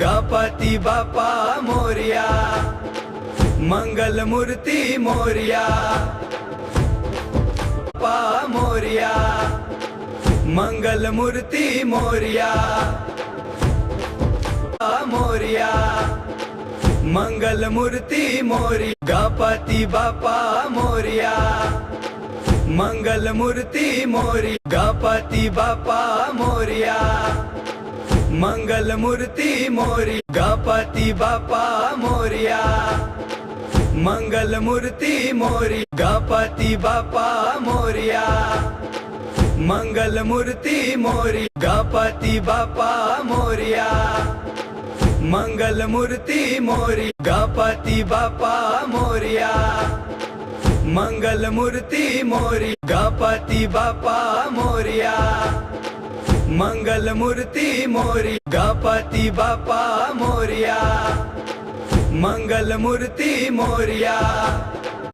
Ganpati Bappa Morya, Mangal Murthy Morya, Bappa Morya, Mangal Murthy Morya, Morya, Mangal Murthy Morya, Ganpati Bappa Morya, Mangal Murthy Morya, Ganpati Bappa Morya, Mangal Murthy Morya, Ganpati Bappa Morya, Mangal Murthy Morya, Ganpati Bappa Morya, Mangal Murthy Morya, Ganpati Bappa Morya, Mangal Murthy Morya, Ganpati Bappa Morya, Mangal Murthy Morya, Ganpati Bappa Morya, Mangal Murthy Morya, Ganpati Bappa Morya, Mangal Murthy Morya.